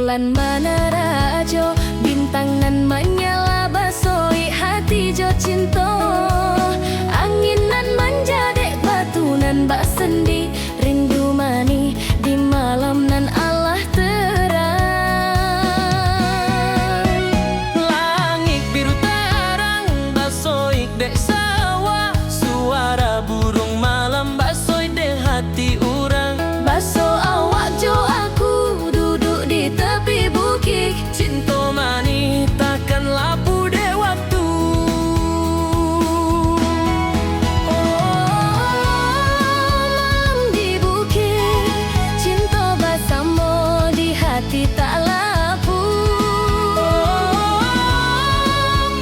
bulan mana rajo, bintang nan menyala basoi hati jo cinta. Angin nan menjadek batu nan bak sendi, rindu mani di malam nan Allah terang. Langit biru terang basoik dek sawah, suara burung malam basoik dek hati urang. Baso awak jo aku duduk di tepi bukit, Cinta mani takkan lapu dek waktu. malam di bukit, cinta bersama di hati tak lapu.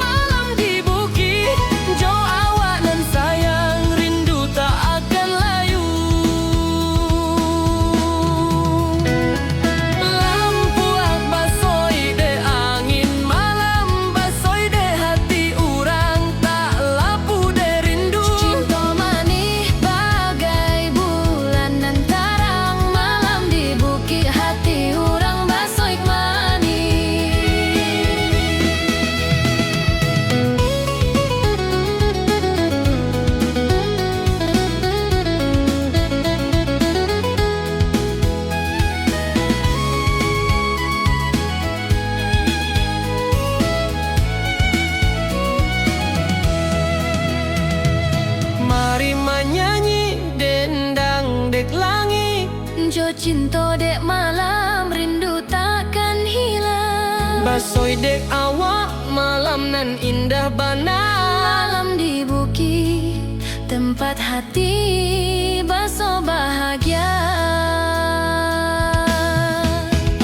Malam di bukit, jo awak nan sayang, rindu tak akan layu. Lampu ak basoi de angin, malam basoi de hati urang, tak lapu de rindu. Cinta mani bagai bulan nan terang, malam di bukit hati orang basoik mani. Mari menyanyi dendang dek langit, Jo cinta dek malam, rindu takkan hilang. basoi dek awak malam nan indah bana. Malam di bukit, tempat hati baso bahagia.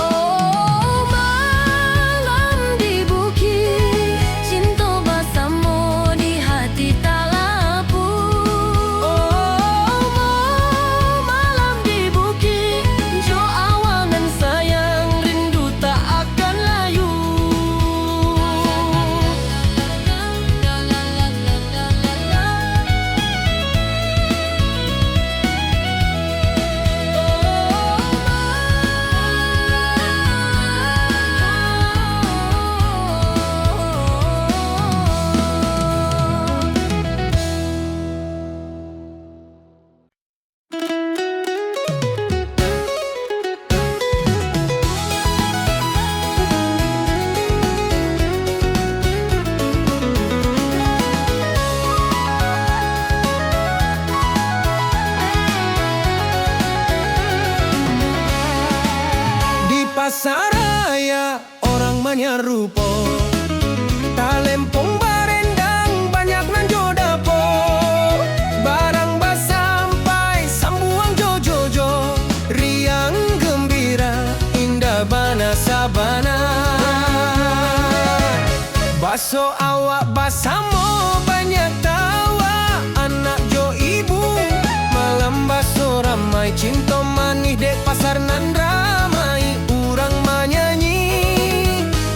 Oh, malam di bukit, cinta bersama di hati tak lapu. Oh, malam di bukit, jo awak nan sayang, rindu tak akan layu. Di pasar raya orang menyerupo, talempong barendang banyak nan jo dapo. Barang basampai sambuang jo-jo-jo, riang gembira indah bana sabana. Baso awak basamo banyak tawa, anak jo ibu malam baso ramai. Cinta manis dek pasar nan ramai, urang menyanyi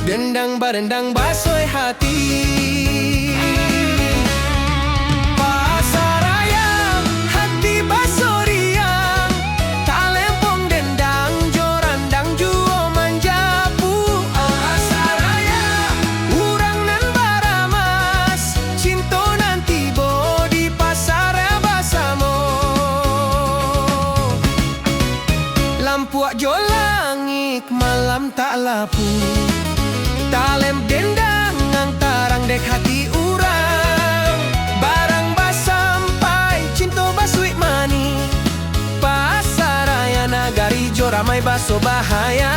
dendang barendang basoi hati. Pasar raya hati baso riang, talempong dendang jorandang juo manjapu. Pasar raya urang nan baramas, cinta nan tibo di pasar basamo. Lampu jo langit malam tak lapu, talem dendang ngantarang dek hati urang. Barang basampai cinta basui mani, pasar raya nagari jo ramai baso bahaya.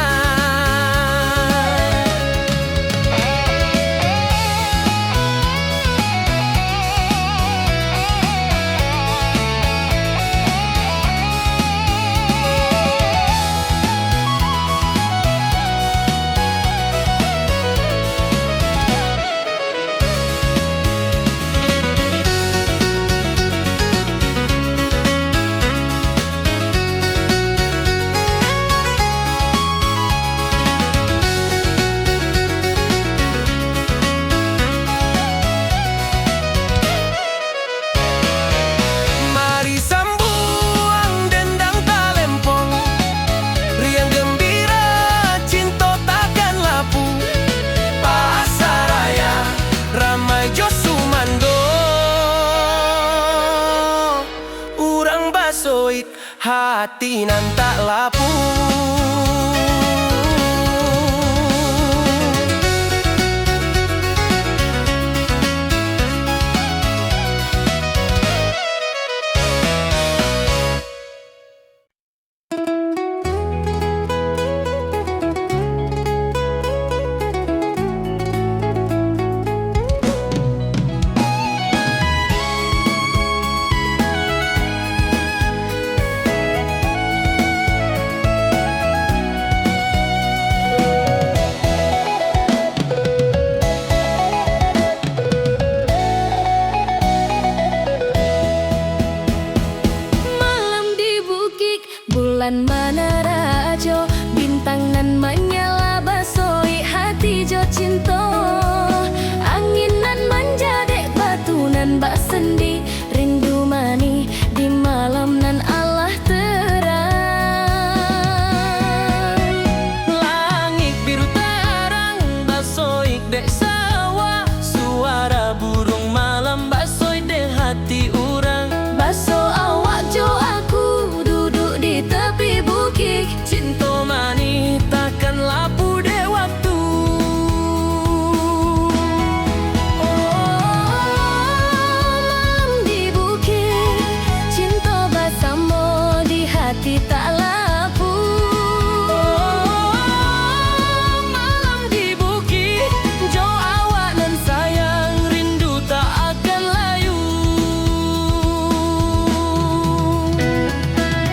hati nan tak lapu. Bulan Manarajo, bintang nan menyala basoi hati jo cinta. Angin nan manja dek batu nan bak sendi, rindu mani di malam nan Allah terang. Langit biru terang basoi dek sawah, suara burung malam basoi dek hati urang. Baso awak jo aku duduk di tepi bukit, Cinta mani takkan lapu dek waktu. Malam di bukit, cinta bersama di hati tak lapu. Malam di bukit, jo awak nan sayang, rindu tak akan layu.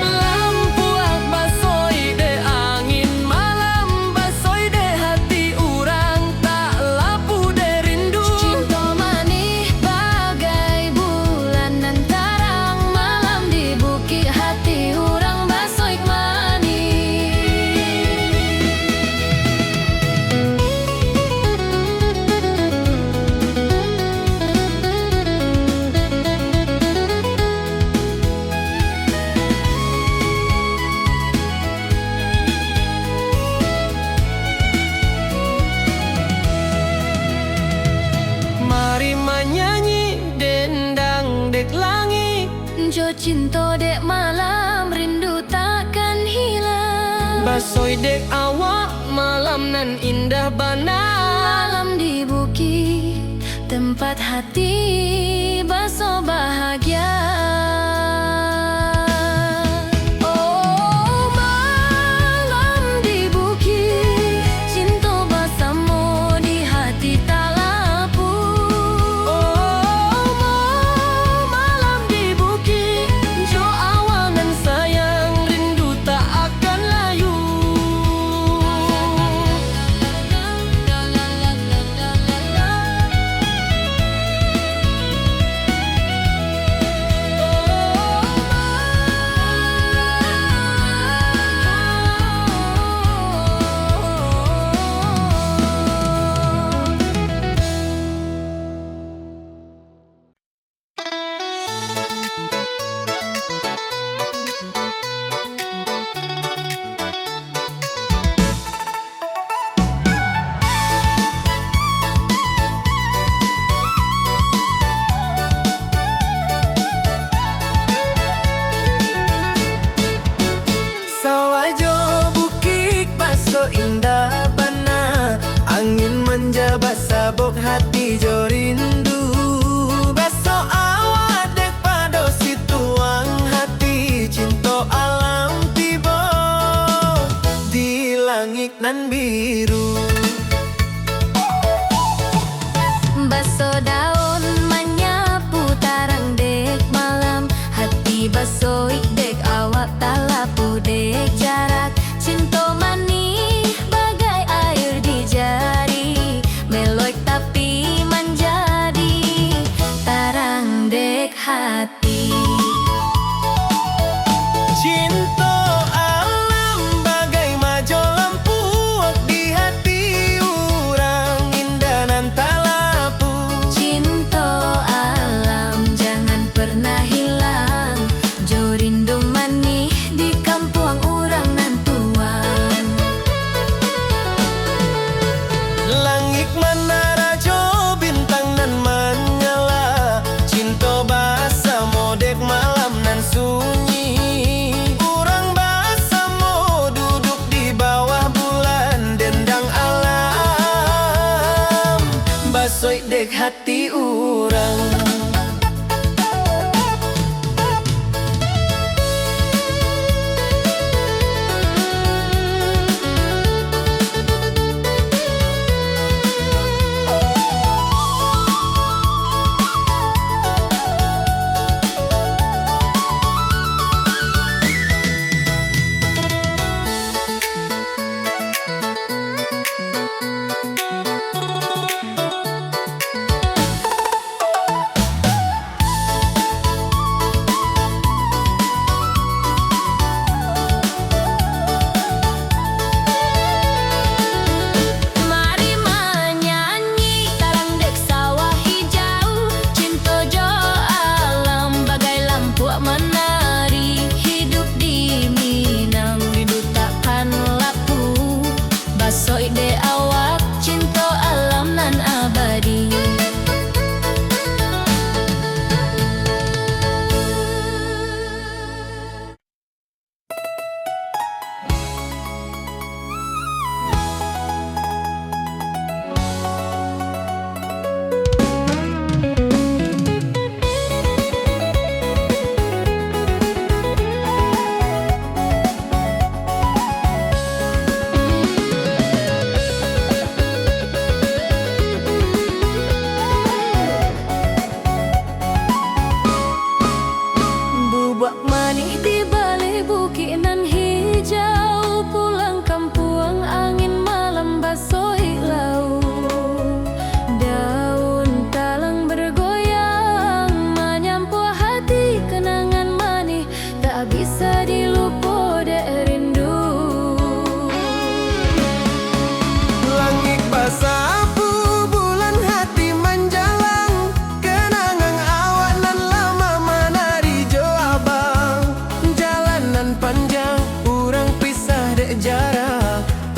Lampu ak basoi de angin malam, basoi de hati urang, tak lapu de rindu. Cinta mani bagai bulan nan terang, malam di bukit hati orang basoik mani. Mari menyanyi dendang dek langit, Jo cinta dek malam, rindu takkan hilang. basoi dek awak malam nan indah bana. Malam di bukit, tempat hati baso bahagia. Oh, malam di bukit, cinta bersama di hati tak lapu. Malam di bukit, jo awak nan sayang, rindu tak akan layu. Sawajo bukit baso indah bana, angin manja basabok hati jo rindu. Baso awak dek pado situang hati, cinta alam tiba di langit nan biru. Baso daun menyapu tarang dek malam, hati basoik dek awak tak lapu dek jarak. Cinta mani bagai air di jari, meloik tapi menjadi tarang dek hati. Cinta alam bagai majo lampu di hati urang, indah nan tak lapu. Cinta dek hati urang.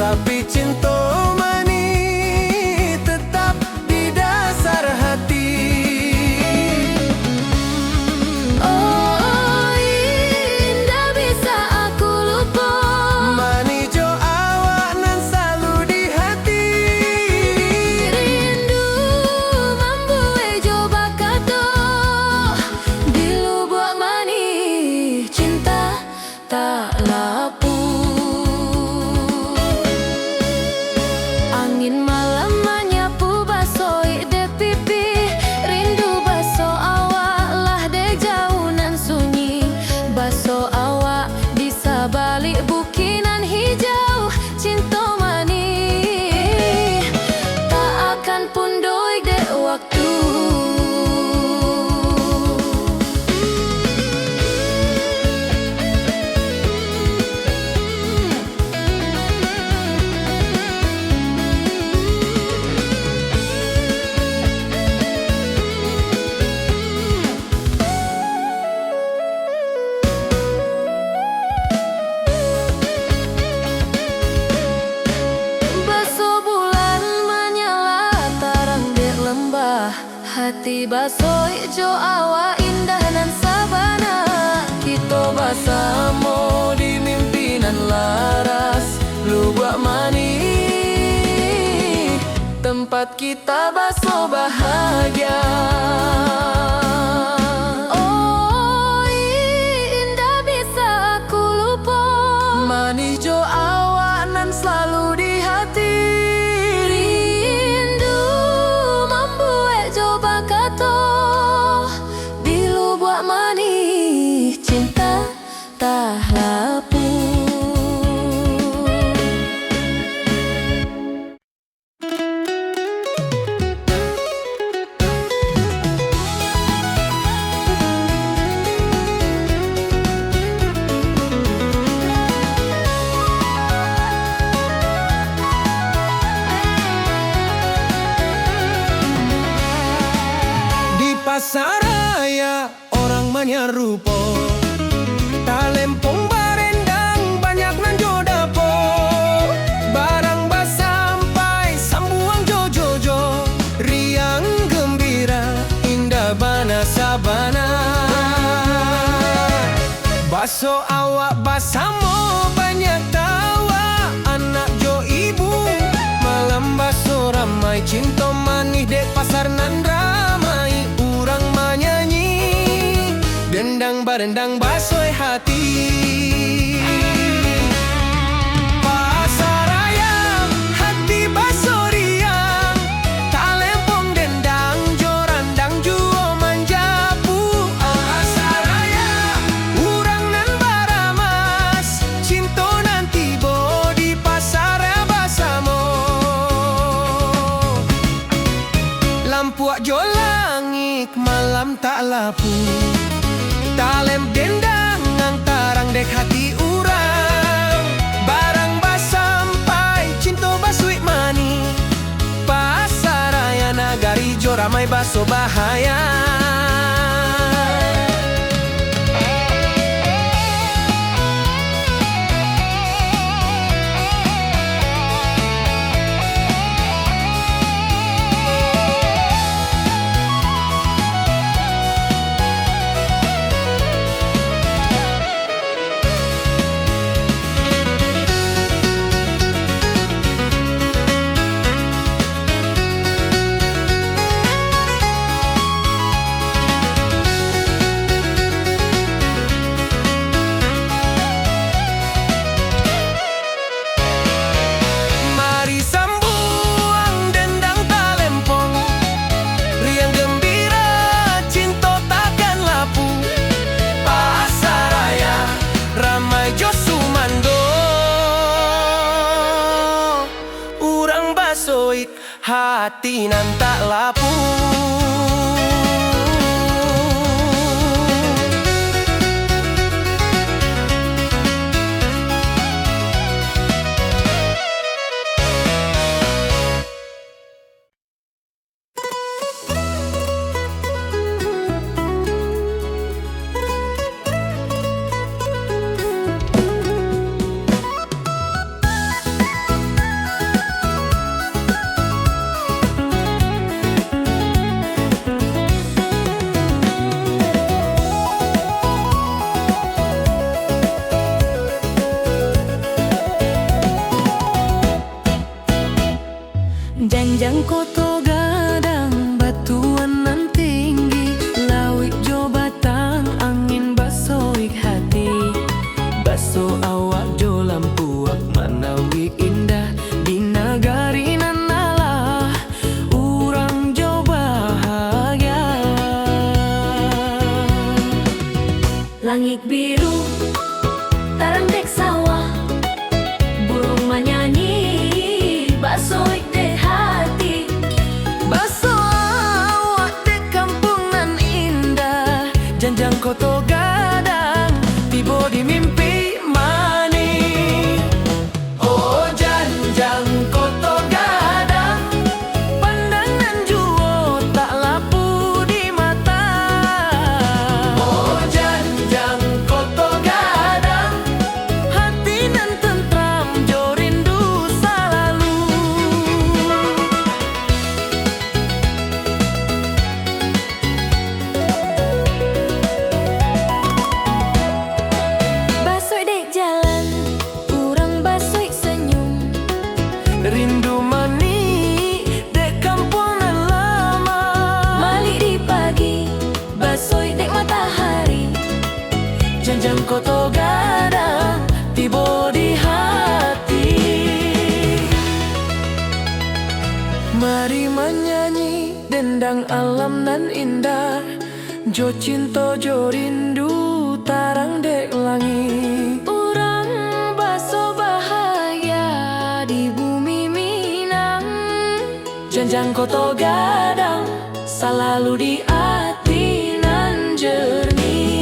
Tapi cinta mani tetap di dasar hati. Oh, indah bisa aku lupa. Mani jo awak nan selalu di hati. Rindu membuat jo bakato. Di lubuk mani cinta tak lapu. Angin malam menyapu basoi de pipi. Rindu baso awak lah dek jauh nan sunyi. Baso awak di sabalik bukinan hijau. Cinta mani tak akan pundoi dek waktu. Hati basoi jo awa indah nan sabana. Kita bersama di mimpinan laras lubuk mani, tempat kita baso bahagia. Oh, indah bisa aku lupa. Mani jo awak nan selalu di hati. Cinta tak lapu. Di pasar raya orang menyerupo, talempong barendang banyak nan jo dapo. Barang basampai sambuang jojojo, riang gembira indah bana sabana. Baso awak basamo banyak tawa, anak jo ibu malam baso ramai cinta manis dek pasar nan lapu. Talem dendang ngantarang dek hati urang. Barang basampai cinta basui mani. Pasaraya nagari jo ramai baso bahaya. Hati nan tak lapu. Janjang koto gadang batuan nan tinggi. Lawik jo batang angin basoik hati. Baso awak jo lampuak manawi indah. Di nagari nan alah urang jo bahagia. Langit biru tarang dek sawah. Burung menyanyi basoik dek hati. Baso awak dek kampung nan indah. Janjang koto gadang tibo di mimpi mani. Oh janjang koto gadang pandangan juo tak lapu di mata. Oh janjang koto gadang hati nan tentram jo rindu selalu. Basoik dek jalan, urang basoik senyum. Rindu mani dek kampung nan lama. Malik di pagi, basoik dek matahari. Janjang koto gadang tibo di hati. Mari menyanyi dendang alam nan indah. Jo cinta jo rindu tarang dek langit. Urang baso bahagia di bumi Minang. Janjang koto gadang selalu di hati nan jernih.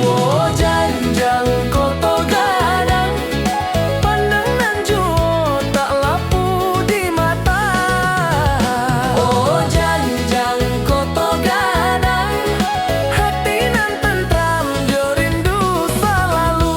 Oh janjang koto gadang pandangan juo tak lapu di mata. Oh janjang koto gadang hati nan tentram jo rindu selalu.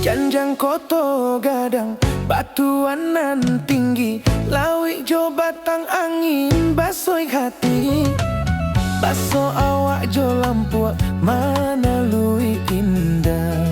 Janjang koto gadang batuan nan tinggi. Lawik jo batang angin basoik hati. Baso awak jo lampuak mana lui indah.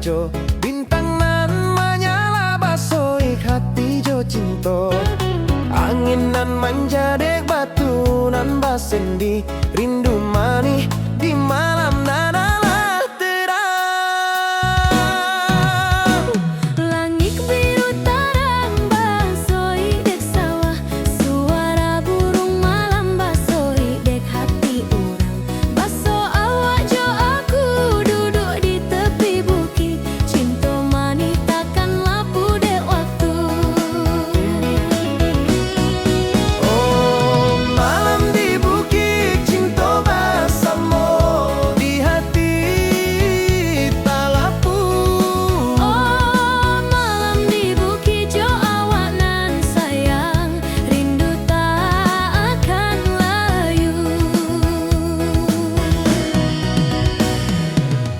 jo bintang nan menyala basoi hati jo cinta. Angin nan manja dek batu nan basendi rindu mani di malam nan alah terang. Langit biru tarang basoi dek sawah, suara burung malam basoi dek hati urang. Baso awak jo aku duduk di tepi bukit, cinta manis takkan lapu dek waktu. Oh malam di bukit cinta bersama di hati tak lapu. Oh malam di bukit jo awak nan sayang, rindu tak akan layu.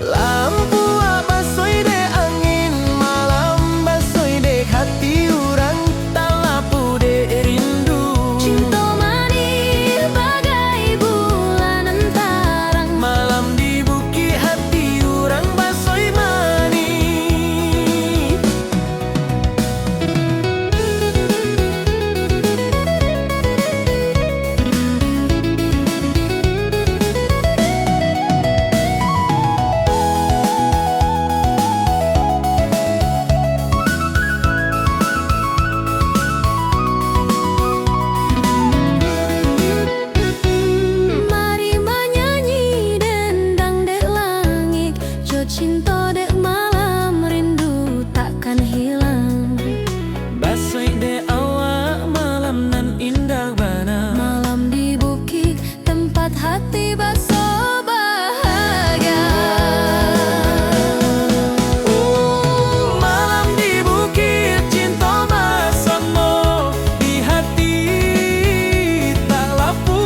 Lampu basoi dek angin malam basoi dek hati urang tak lapu dek rindu. Cinta manis bagai bulan antarang, Malam di bukit hati urang basoi mani. mari menyanyi dendang dek langit, jo cinta dek malam rindu takkan hilang. Basoi dek awak malam nan indah bana. Malam di bukit tempat hati baso bahagia. Malam di bukit cinta bersama di hati tak lapu.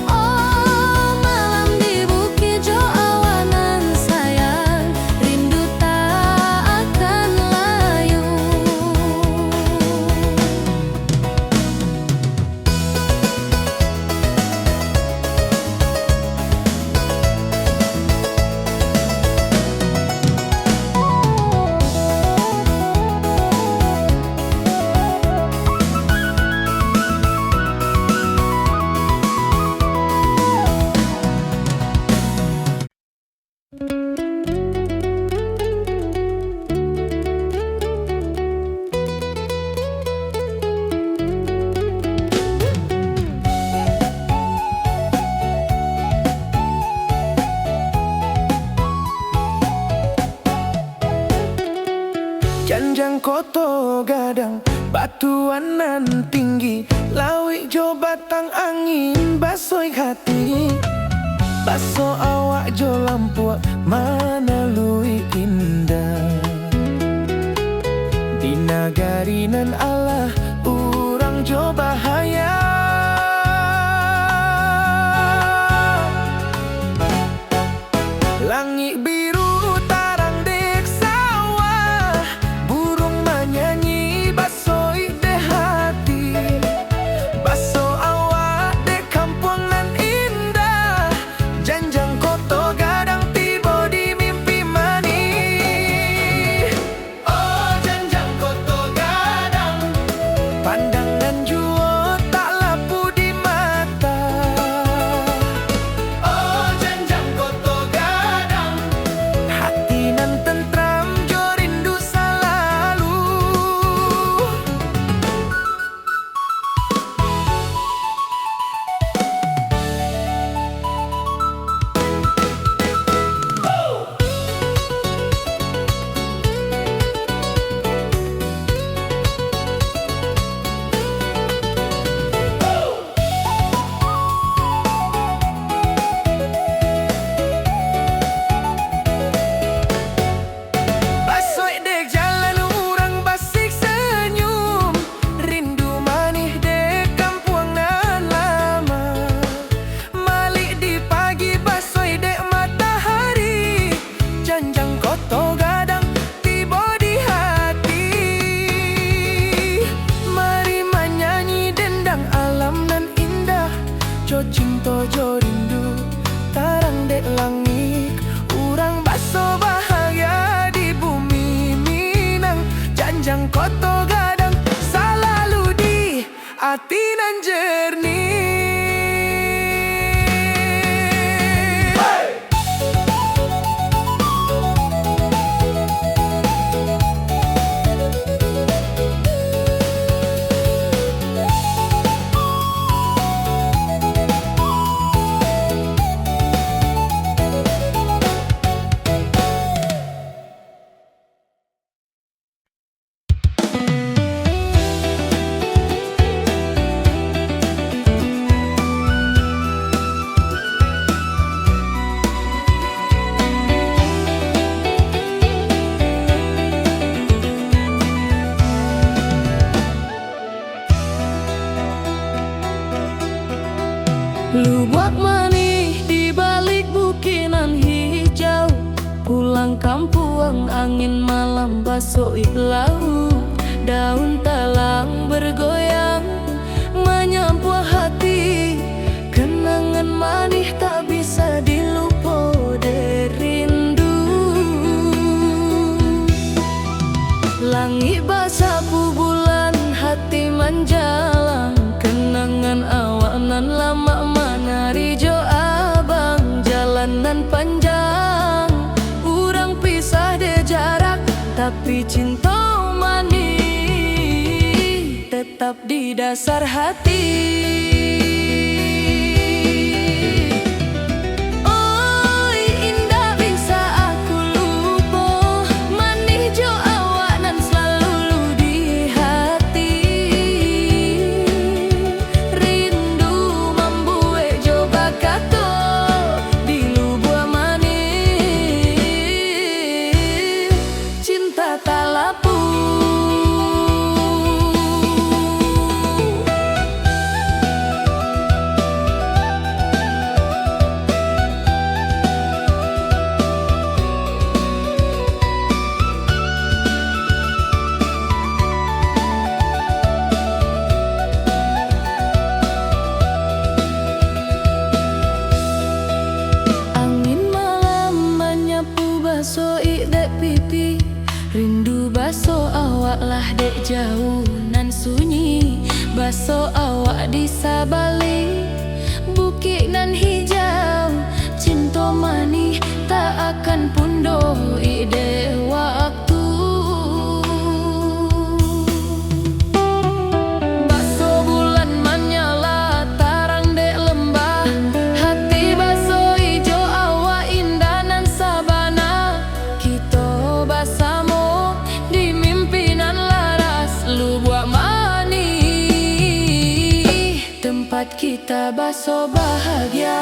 Oh malam di bukit jo awak nan sayang, rindu tak akan layu. Janjang koto gadang batuan nan tinggi, lawik jo batang angin basoi hati. Baso awak jo lampu mana lui indah. Di nagari nan Allah urang jo bahaya. Langit biru tarang dek sawah, burung menyanyi basoi dek hati. Baso awak dek kampung nan indah, janjang koto gadang tiba di mimpi mani. Oh janjang koto gadang, pandangan jua tak lapu di mata. Oh janjang koto gadang, pulang kampung, angin malam basoi laut, daun talang bergoyang menyapu hati. Kenangan manis tak bisa dilupa dari rindu. Langit basapu bulan, hati menjalang. Kenangan awanan lama menari jo abang. Jalanan panjang, urang pisah de jarak, tapi cinta manis tetap di dasar hati. Oi indah bisa aku lupa, manis jo awak nan selalu di hati. Rindu membuat jo bakato di lubuk manis, cinta tak lapu. Basoi dek pipi, rindu baso awak lah dek jauh nan sunyi. Baso awak di sabalik bukit nan hijau, cinta mani tak akan pundoh ide waktu. Baso bulan menyala tarang dek lembah, hati baso ijo awak indah nan sabana. Kita bersama di mimpinan laras lubuk manis, tempat kita baso bahagia.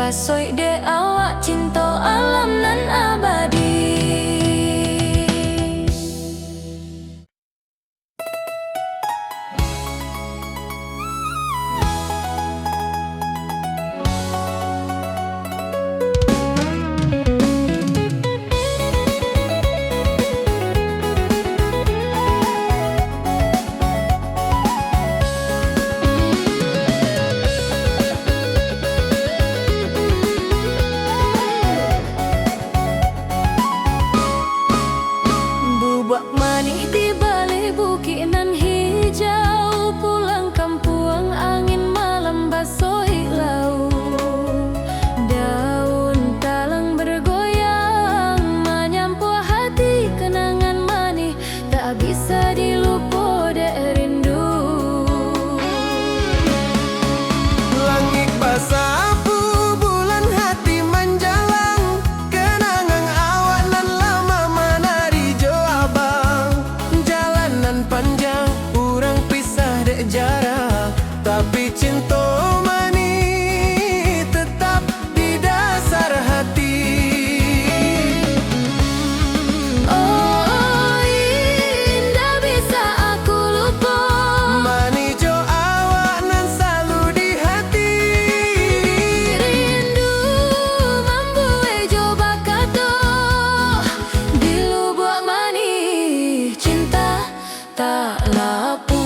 basoi de awak cinta alam nan abadi. Bubak manis di balik bukit nan hijau, pulang kampung angin malam basoi laut. Daun talang bergoyang menyampu hati, kenangan manis tak bisa dilupa dek rindu. Langit basah abu, bulan hati menjalang, kenangan awak nan lama menari jo abang. Jalanan panjang, urang pisah dek jarak, tapi cinta manis tetap di dasar hati. Oh, indah bisa aku lupa. Manis jo awak nan selalu di hati. Rindu membuat coba kata di lubuk manis cinta tak lapu.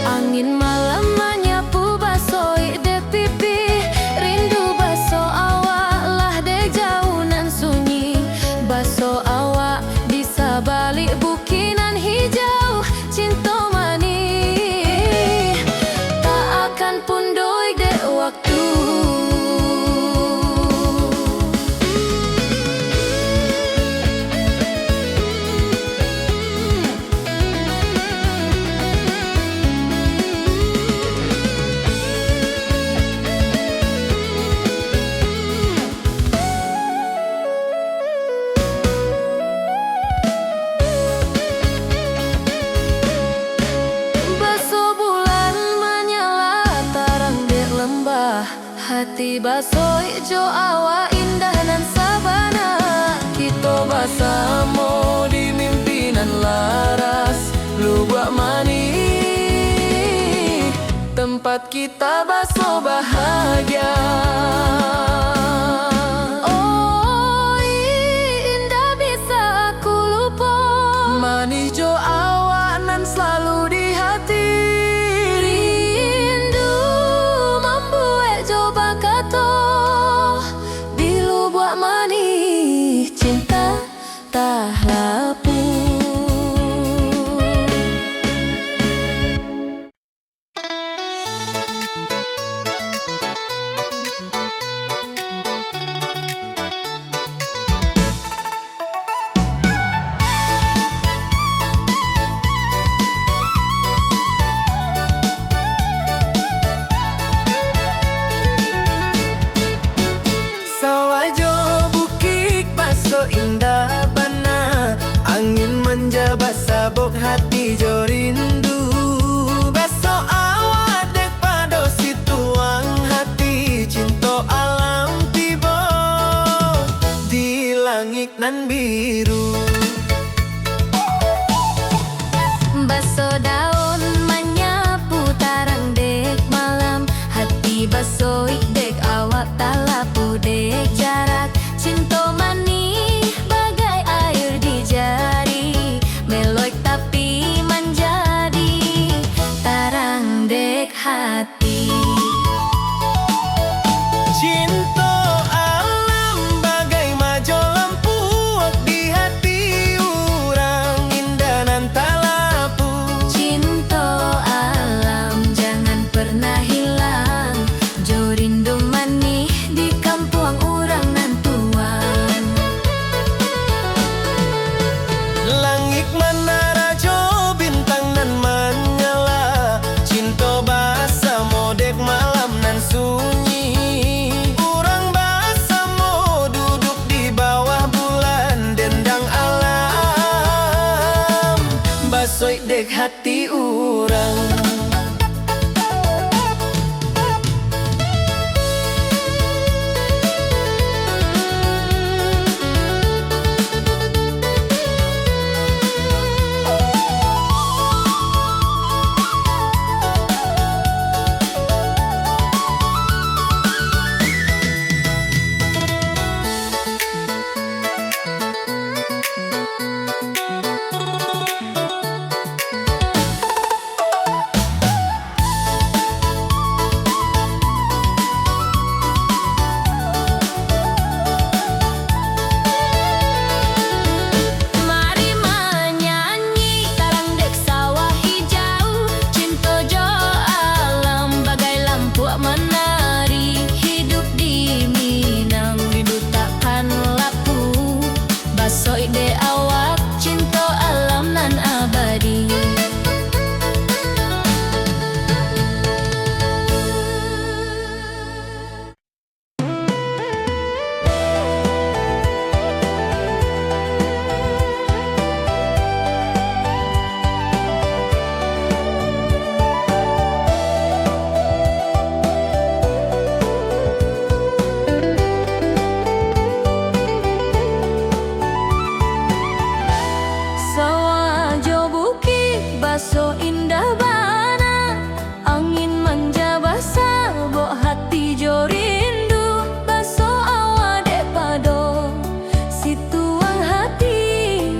Angin malam menyapu basoi de pipi, rindu baso awak lah de jauh nan sunyi. Baso awak di sabalik bukinan hijau, cinta manis tak akan pundoi de waktu. Baso bulan menyala tarang di lembah, hati basoi jo awak indah nan sabana. Kita bersama di mimpinan laras, lubuk manis, tempat kita baso bahagia. Oh, indah bisa aku lupa. Manis jo awak nan selalu di hati. Rindu membuat coba kata di lubuk manis cinta tak lapu. Sawajo bukit baso indah bana, angin menjabat sabuk hati jo rindu. Baso awak dek pado situang hati, cinta alam tiba di langit nan biru. Baso daun menyapu tarang dek malam, hati basoi dek awak tak lapu dek jarak. Cinta manis bagai air di jari, melek tapi menjadi tarang dek hati. Cinta alam bagai majo lampu di hati urang, indah nan tak lapu. Cinta alam jangan pernah hilang, jo rindu manis di kampung urang nan tuan. Langit menara jo bintang nan menyala, cinta basa modek malam nan sunyi. Urang basa mo duduk di bawah bulan, dendang alam basoi dek hati urang. indah bana, angin manja basah, bok hati jo rindu, baso awak dek pado, situang hati,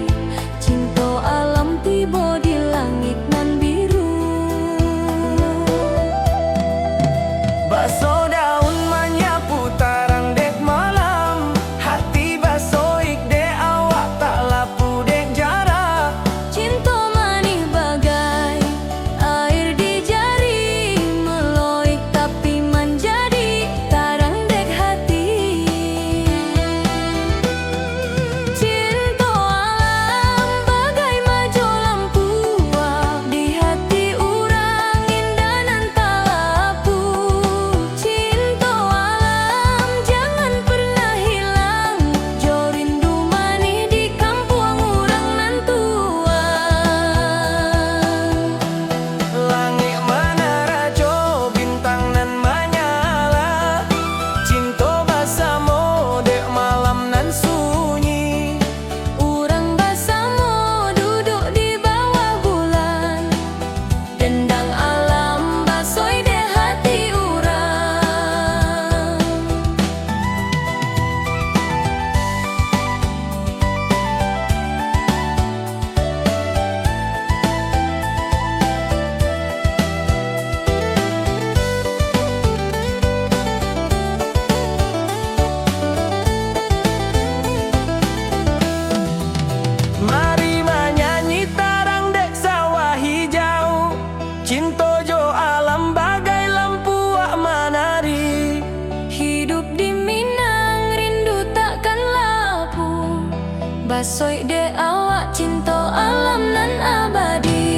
cinta alam tiba di langit nan biru. Baso daun menyapu tarang dek malam, hati baso ik dek awak tak lapu dek jarak. Cinta manis bagai air di jari, meloik tapi menjadi tarang dek hati. Cinta alam bagai majo lampu di hati urang indah nan tak lapu. Cinta alam jangan pernah hilang, jo rindu manis di kampung urang nan tua. Langit menerajo, bintang nan menyala, cinta bersama dek malam nan sunyi. Urang bersama duduk di bawah bulan, dendang alam basoi dek hati urang. Mari menyanyi tarang dek sawah hijau, cinta jo alam bagai lampu wak menari. Hidup di Minang rindu takkan lapu, basoi dek awak cinta alam nan abadi.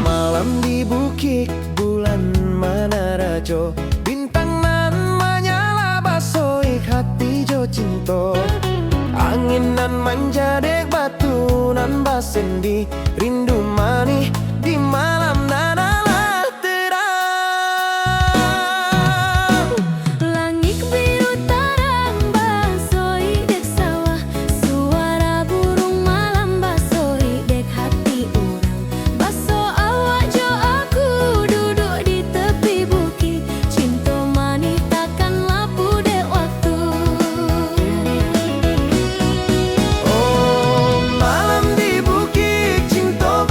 Malam di bukit bulan menerajo, bintang nan menyala basoi hati jo cinta. Angin nan manja dek batu nan basendi, rindu manis di malam nan alah terang. Langit biru tarang basoi dek sawah, suara burung malam basoi dek hati urang. Baso awak jo aku duduk di tepi bukit, cinta manis takkan lapu dek waktu. Oh, malam di bukit cinta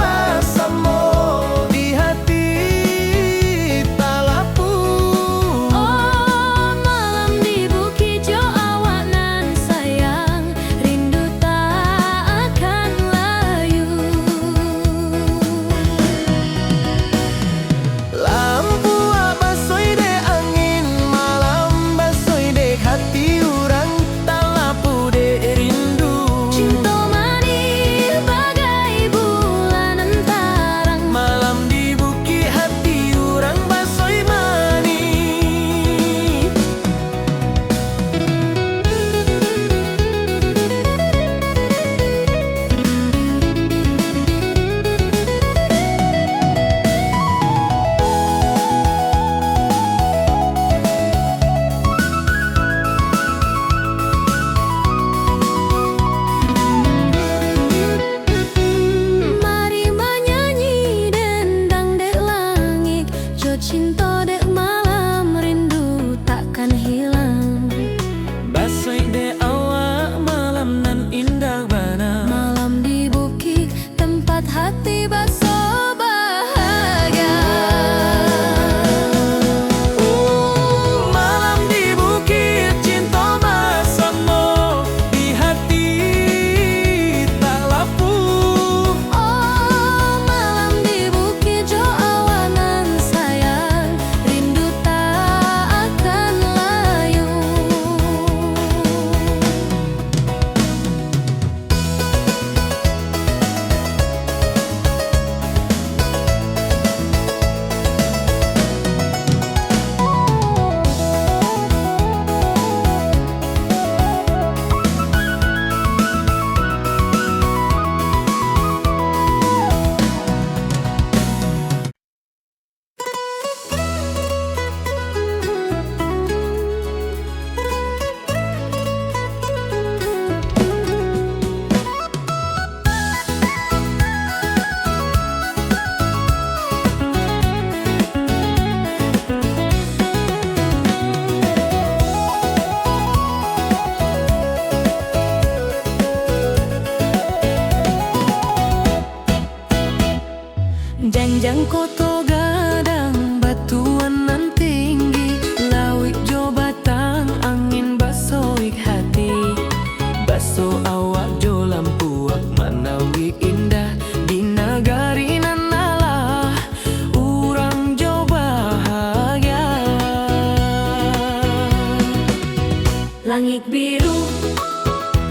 Langit biru,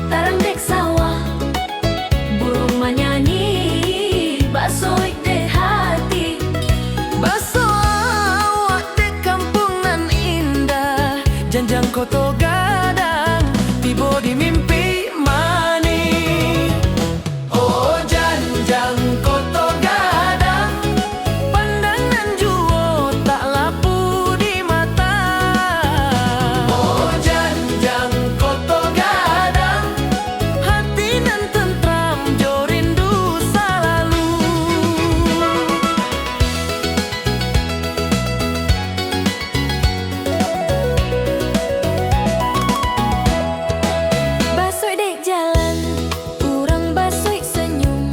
tarang dek sawah, burung menyanyi, basoi de hati. Baso awak di kampung nan indah, janjang koto gadang, tiba di mimpi mani. Oh janjang koto gadang, pandangan juo tak lapu di mata. Oh janjang koto gadang, hati nan tentram jo rindu selalu. Basoi dek jalan, urang basoi senyum.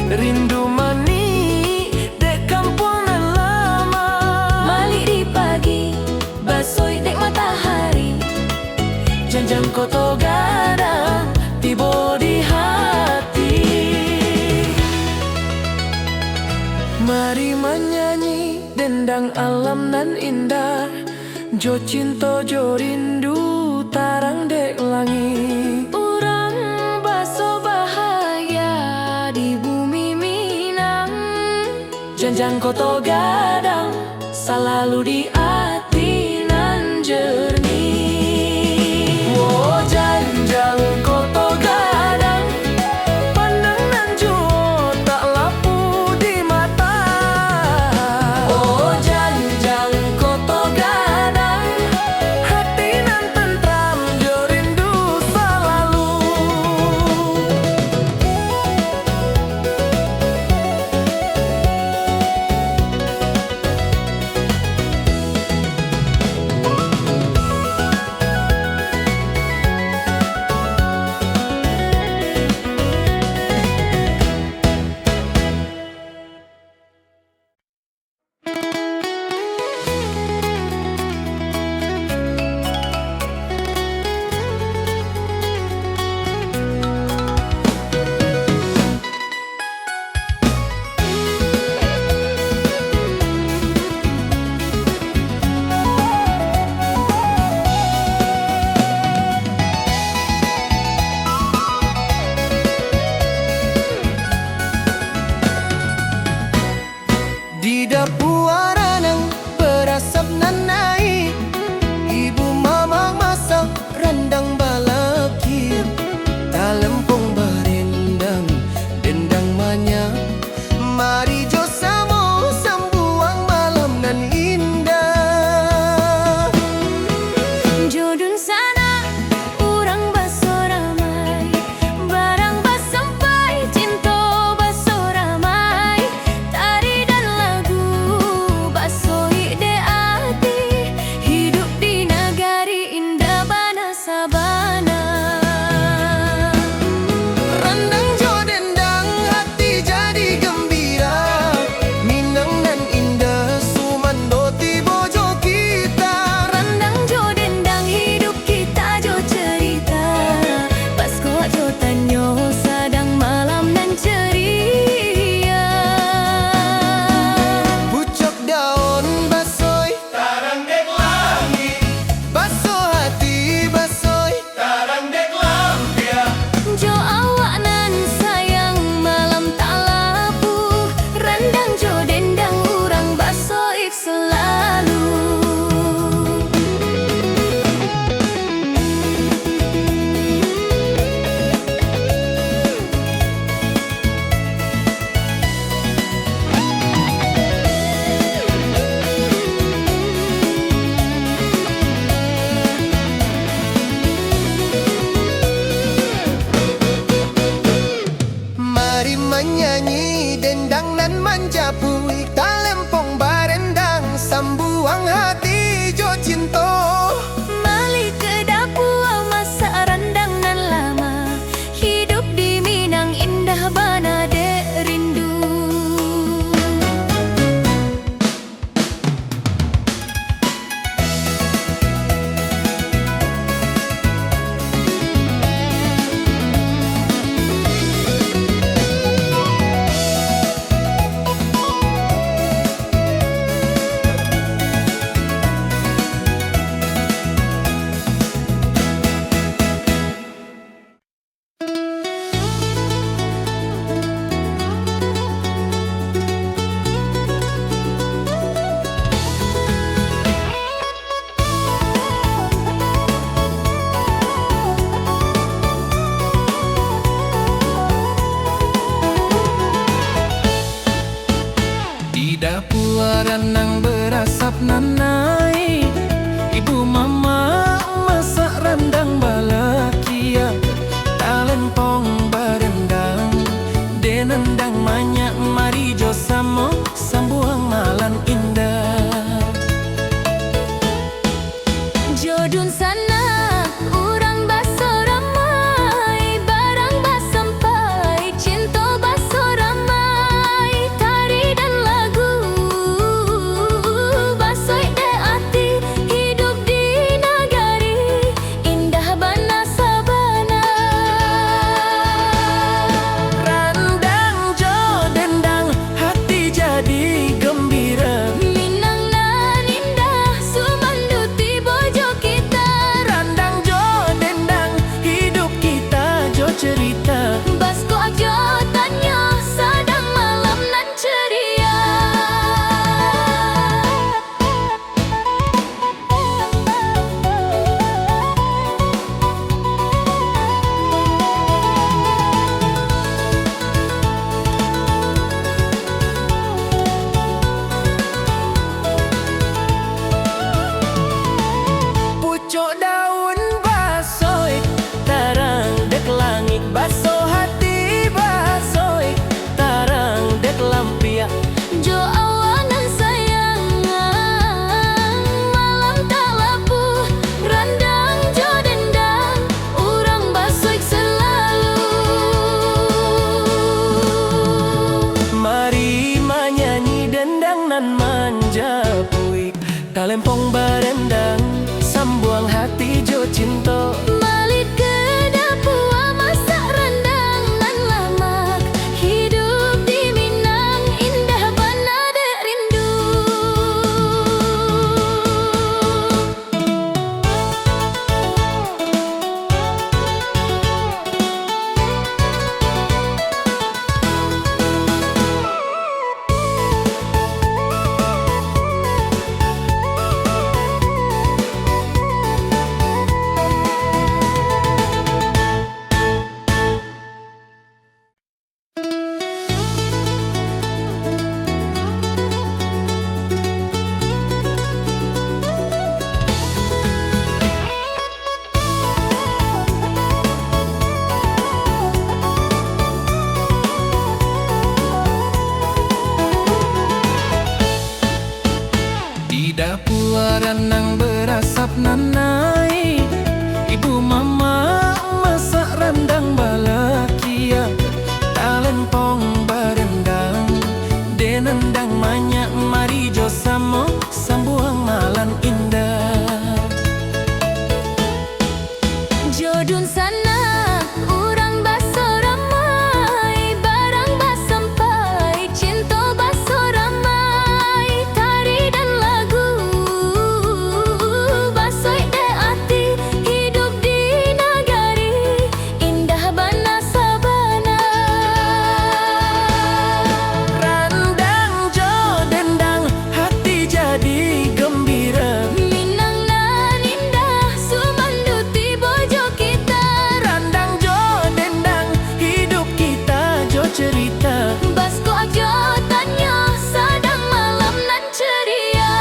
Rindu mani dek kampung nan lama. Malik di pagi, basoi dek matahari. Janjang koto gadang, tiba di hati. Mari menyanyi dendang alam nan indah, jo cinta jo rindu tarang dek langit. Urang baso bahagia di bumi Minang. Janjang koto gadang, selalu di hati nan jernih. Oh janjang koto gadang, pandangan juo tak lapu di mata. Oh janjang koto gadang, hati nan tentram jo rindu selalu. Jodun sana urang baso ramai, barang bas sampai, cinta baso ramai, tari dan lagu basoi de ati, hidup di nagari indah bana sabana. Randang jo dendang hati jadi gembira. Minang nan indah sumanduti bojo kita, Randang jo dendang hidup kita jo cerita. basko aja tanya sadang malam nan ceria. Pucuk daun basoi, tarang dek langit baso hati basoi, tarang dek lampiak. Jo awanan sayang, malam tak lapu, randang jo dendang, urang basoik selalu. Mari menyanyi dendang nan manja puik, kalempong barendang sambuang hati jo cinta. Malit ke dapua masak rendang nan lamak, hidup di Minang indah bana dek rindu. Di dapur renang berasap nanai, ibu mama masak rendang balakia, talempong barendang denendang manyak. Mari jo samo sambuang malam indah. Jodun sana urang baso ramai, barang bas sampai, cinta baso ramai, tari dan lagu basoi de ati, hidup di nagari indah bana sabana. Randang jo dendang hati jadi gembira. Minang nan indah sumanduti bojo kita, Randang jo dendang hidup kita jo cerita. basko aja tanya sadang malam nan ceria.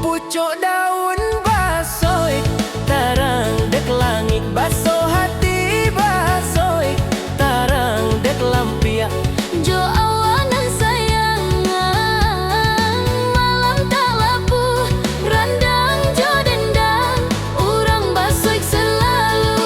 Pucuk daun basoi, tarang dek langit baso hati basoi, tarang dek lampiak. Jo awanan sayang, malam tak lapu, randang jo dendang, urang basoik selalu.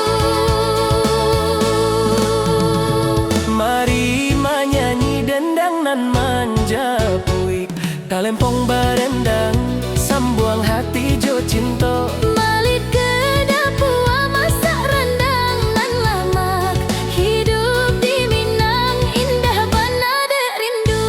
Mari menyanyi dendang nan manja puik, kalempong barendang sambuang hati jo cinta. Malit ke dapua masak rendang nan lamak, hidup di Minang indah bana dek rindu.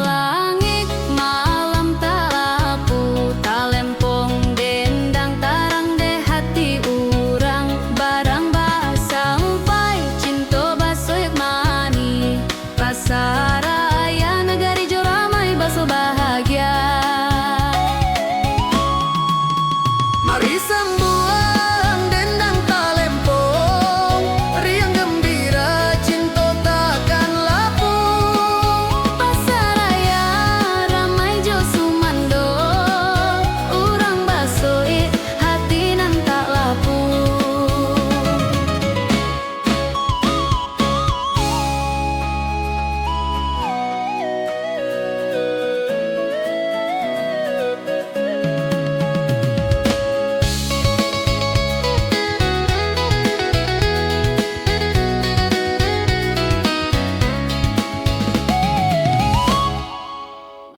langit.